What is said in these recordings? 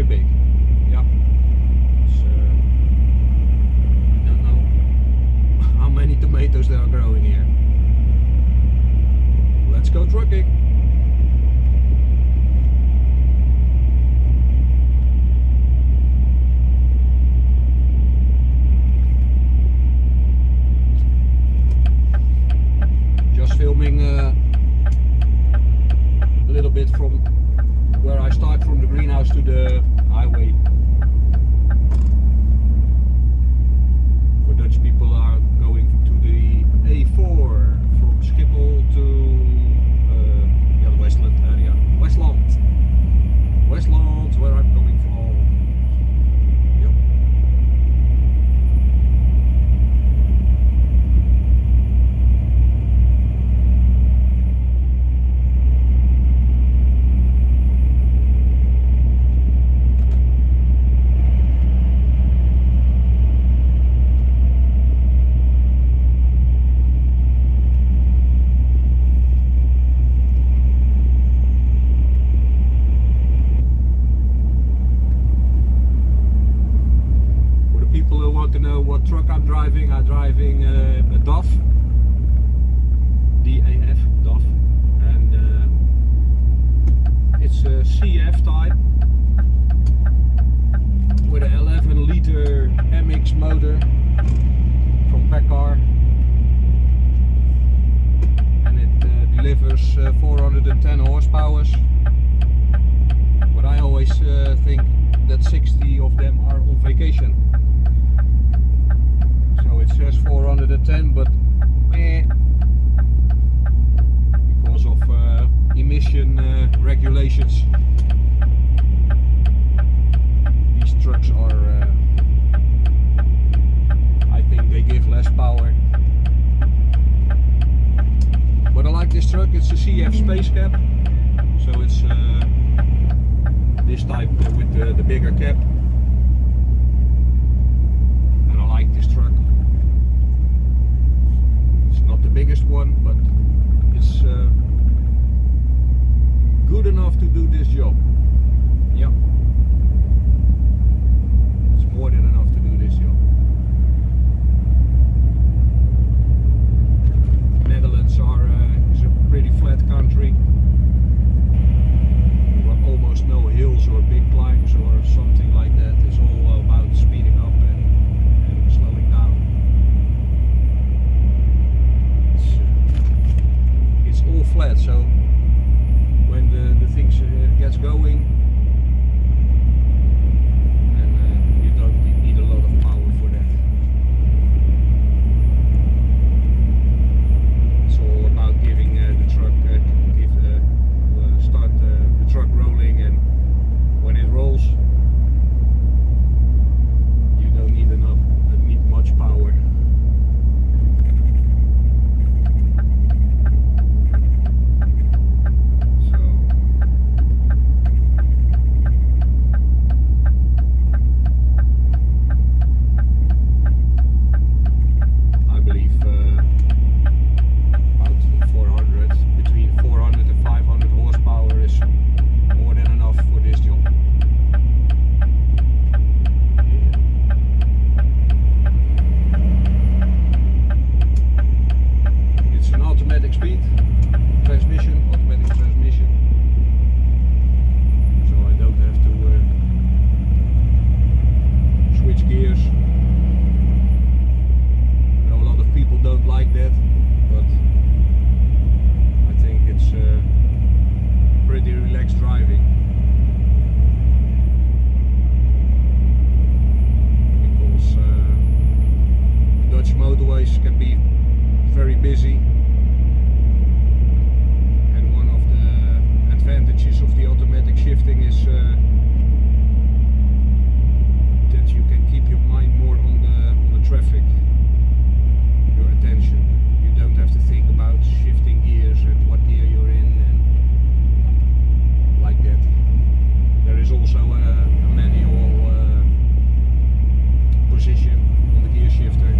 very big. Yeah. So, I don't know how many tomatoes they are growing here. Let's go trucking. Just filming a little bit from where I start from the greenhouse to the highway. For Dutch people are going to the A4 from Schiphol to the Westland area. Westland, where I'm coming from. Yep. People who want to know what truck I'm driving a DAF, DAF, DAF, and it's a CF type with an 11 liter MX motor from Paccar, and it delivers 410 horsepower, but I always think that 60 of them are on vacation. So it says 410, but because of emission regulations, these trucks are, I think they give less power. But I like this truck. It's a CF Space Cab, so it's this type with the bigger cap. And I like this truck. Not the biggest one, but it's good enough to do this job. Yeah, it's more than enough to do this job. Netherlands is a pretty flat country. There are almost no hills or big climbs or something like that. It's all about speeding up and slowing down. It's all flat, so when the things gets going, and you don't need a lot of power for that. It's all about giving the truck, start the truck rolling, and when it rolls, you don't need much power. Between 400 and 500 horsepower is more than enough for this job. It's an automatic speed transmission, automatic transmission, so I don't have to switch gears. I know a lot of people don't like that, but I think it's pretty relaxed driving, because Dutch motorways can be very busy, and one of the advantages of the automatic shifting is that you can keep your mind more on the traffic, your attention. You don't have to think about shifting gears and what gear you're in and like that. There is also a manual position on the gear shifter,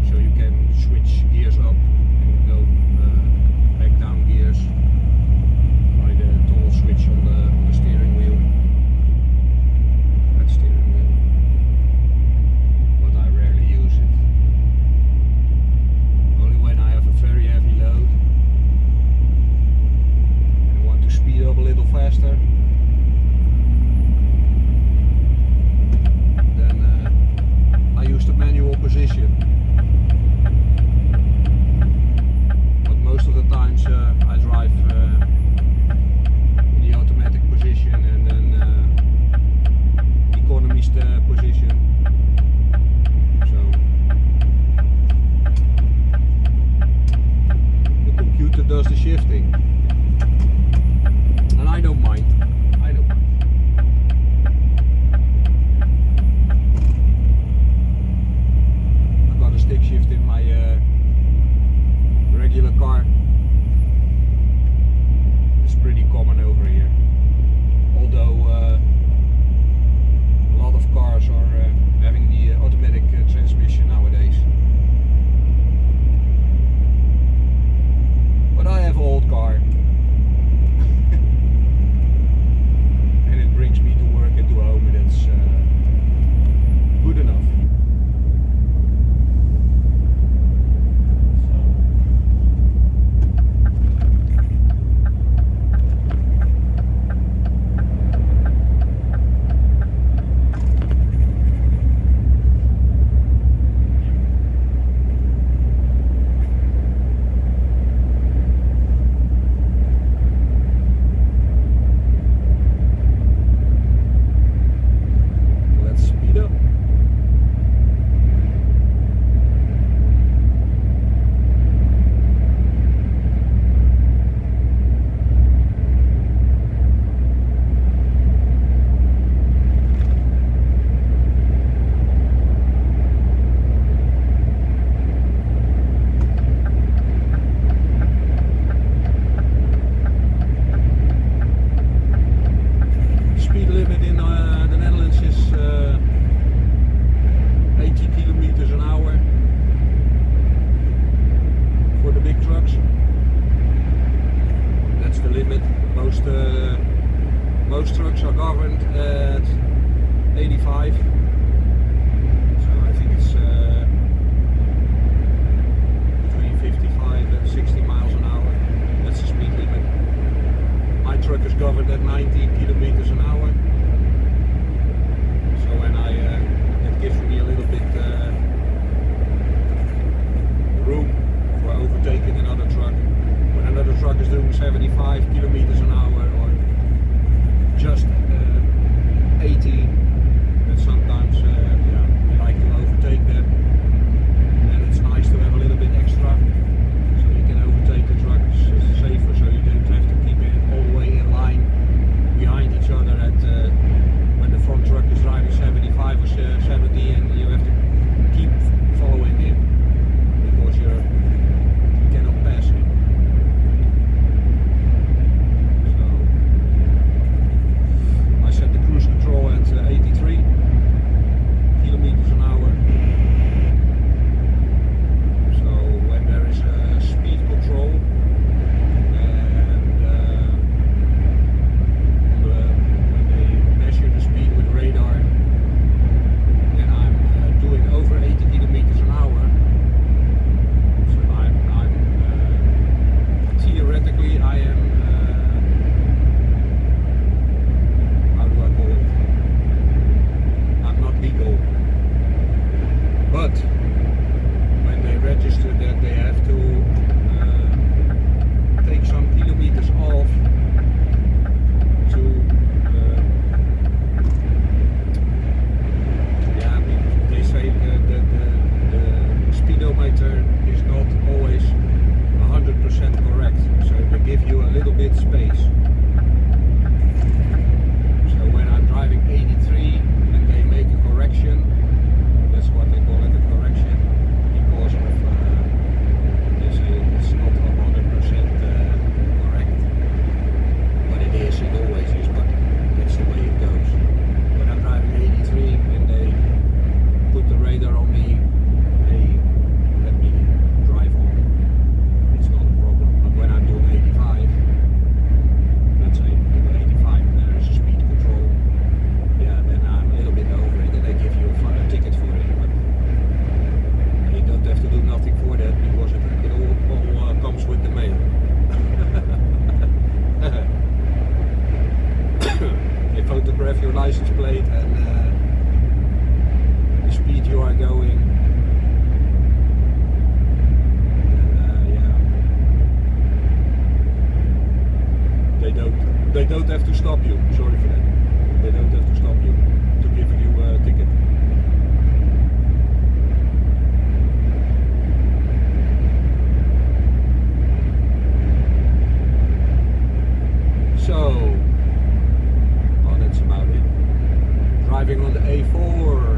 so you can switch gears up and go back down gears by the toggle switch on the steering wheel. Most trucks are governed at 85. So I think it's between 55 and 60 miles an hour. That's the speed limit. My truck is governed at 90 kilometers an hour. So when that gives me a little bit room for overtaking another truck. When another truck is doing 75 kilometers an hour or just 80, but sometimes I like to overtake them, and it's nice to have a little bit extra so you can overtake the trucks safer, so you don't have to keep it all the way in line behind each other at when the front truck is driving 75 or 70 and you have to keep following him because you cannot pass him. So I set the cruise control at 83 kilometers an hour. So when there is a speed control and when they measure the speed with radar, then I'm doing over 80 kilometers an hour. So I'm theoretically I am how do I call it? I'm not legal, but when they register that they have to take some kilometers off to they say the speedometer is not always 100% correct, so they give you a little bit space. So when I'm driving 83 and they make a correction, that's what they call it, a correction, because of they say it's not 100% correct, but it is, it always is, but that's the way it goes. When I'm driving 83 and they put the radar on me, hey, let me drive on, it's not a problem. But when I'm doing 85, let's say doing 85 and there is a speed control, yeah, then I'm a little bit over it and they give you a ticket for it. But you don't have to do nothing for that because it all comes with the mail. They photograph your license plate and the speed you are going. And they don't have to stop you. Sorry for that. They don't have to stop you to give you a ticket. So, that's about it. Driving on the A4.